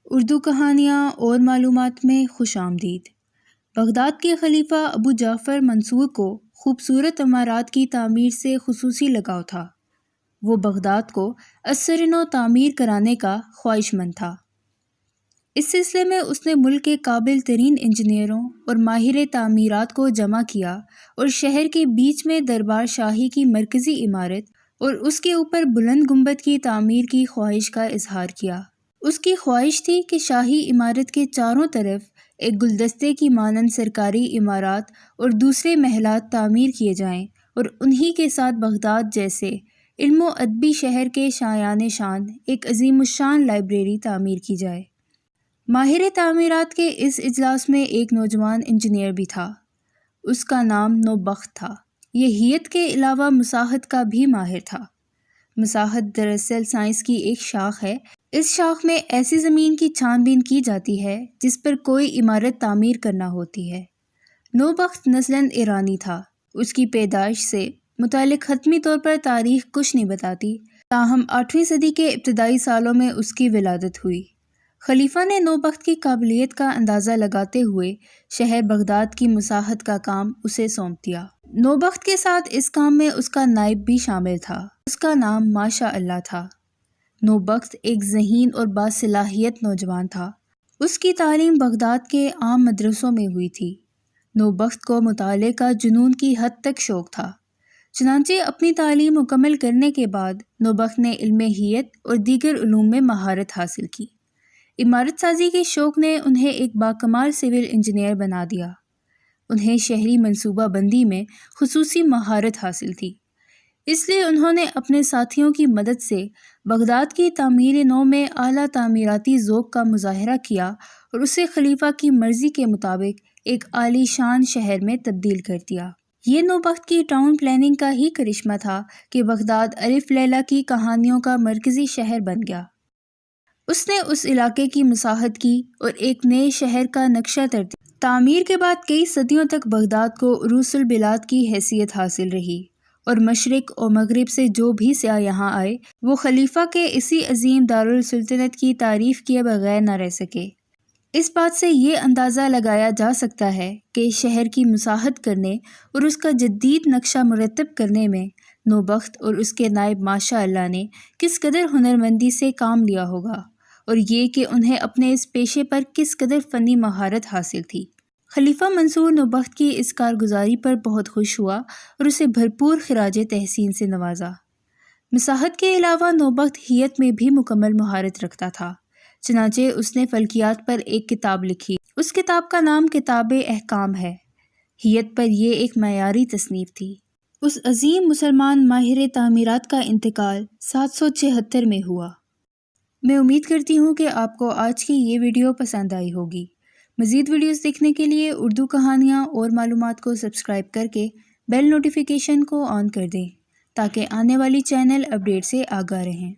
اردو کہانیاں اور معلومات میں خوش آمدید۔ بغداد کے خلیفہ ابو جعفر منصور کو خوبصورت عمارات کی تعمیر سے خصوصی لگاؤ تھا۔ وہ بغداد کو ازسر نو تعمیر کرانے کا خواہش مند تھا۔ اس سلسلے میں اس نے ملک کے قابل ترین انجینئروں اور ماہر تعمیرات کو جمع کیا اور شہر کے بیچ میں دربار شاہی کی مرکزی عمارت اور اس کے اوپر بلند گنبد کی تعمیر کی خواہش کا اظہار کیا۔ اس کی خواہش تھی کہ شاہی عمارت کے چاروں طرف ایک گلدستے کی مانند سرکاری عمارات اور دوسرے محلات تعمیر کیے جائیں اور انہی کے ساتھ بغداد جیسے علم و ادبی شہر کے شایان شان ایک عظیم الشان لائبریری تعمیر کی جائے۔ ماہر تعمیرات کے اس اجلاس میں ایک نوجوان انجینئر بھی تھا۔ اس کا نام نوبخت تھا۔ یہ ہیئت کے علاوہ مساحت کا بھی ماہر تھا۔ مساحت دراصل سائنس کی ایک شاخ ہے۔ اس شاخ میں ایسی زمین کی چھان بین کی جاتی ہے جس پر کوئی عمارت تعمیر کرنا ہوتی ہے۔ نوبخت نسلاً ایرانی تھا۔ اس کی پیدائش سے متعلق حتمی طور پر تاریخ کچھ نہیں بتاتی، تاہم 8ویں صدی کے ابتدائی سالوں میں اس کی ولادت ہوئی۔ خلیفہ نے نوبخت کی قابلیت کا اندازہ لگاتے ہوئے شہر بغداد کی مساحت کا کام اسے سونپ دیا۔ نوبخت کے ساتھ اس کام میں اس کا نائب بھی شامل تھا۔ اس کا نام ماشاء اللہ تھا۔ نوبخت ایک ذہین اور باصلاحیت نوجوان تھا۔ اس کی تعلیم بغداد کے عام مدرسوں میں ہوئی تھی۔ نوبخت کو مطالعے کا جنون کی حد تک شوق تھا۔ چنانچہ اپنی تعلیم مکمل کرنے کے بعد نوبخت نے علم ہیئت اور دیگر علوم میں مہارت حاصل کی۔ عمارت سازی کے شوق نے انہیں ایک باکمال سول انجینئر بنا دیا۔ انہیں شہری منصوبہ بندی میں خصوصی مہارت حاصل تھی۔ اس لیے انہوں نے اپنے ساتھیوں کی مدد سے بغداد کی تعمیر نو میں اعلیٰ تعمیراتی ذوق کا مظاہرہ کیا اور اسے خلیفہ کی مرضی کے مطابق ایک عالی شان شہر میں تبدیل کر دیا۔ یہ نوبخت کی ٹاؤن پلاننگ کا ہی کرشمہ تھا کہ بغداد الف لیلہ کی کہانیوں کا مرکزی شہر بن گیا۔ اس نے اس علاقے کی مساحت کی اور ایک نئے شہر کا نقشہ ترتیب۔ تعمیر کے بعد کئی صدیوں تک بغداد کو عروس البلاد کی حیثیت حاصل رہی اور مشرق و مغرب سے جو بھی سیاح یہاں آئے وہ خلیفہ کے اسی عظیم دارالسلطنت کی تعریف کیے بغیر نہ رہ سکے۔ اس بات سے یہ اندازہ لگایا جا سکتا ہے کہ شہر کی مساحت کرنے اور اس کا جدید نقشہ مرتب کرنے میں نوبخت اور اس کے نائب ماشاء اللہ نے کس قدر ہنرمندی سے کام لیا ہوگا، اور یہ کہ انہیں اپنے اس پیشے پر کس قدر فنی مہارت حاصل تھی۔ خلیفہ منصور نوبخت کی اس کارگزاری پر بہت خوش ہوا اور اسے بھرپور خراج تحسین سے نوازا۔ مساحت کے علاوہ نوبخت ہیئت میں بھی مکمل مہارت رکھتا تھا، چنانچہ اس نے فلکیات پر ایک کتاب لکھی۔ اس کتاب کا نام کتاب احکام ہے۔ ہیئت پر یہ ایک معیاری تصنیف تھی۔ اس عظیم مسلمان ماہر تعمیرات کا انتقال 776 میں ہوا۔ میں امید کرتی ہوں کہ آپ کو آج کی یہ ویڈیو پسند آئی ہوگی۔ مزید ویڈیوز دیکھنے کے لیے اردو کہانیاں اور معلومات کو سبسکرائب کر کے بیل نوٹیفیکیشن کو آن کر دیں تاکہ آنے والی چینل اپڈیٹ سے آگاہ رہیں۔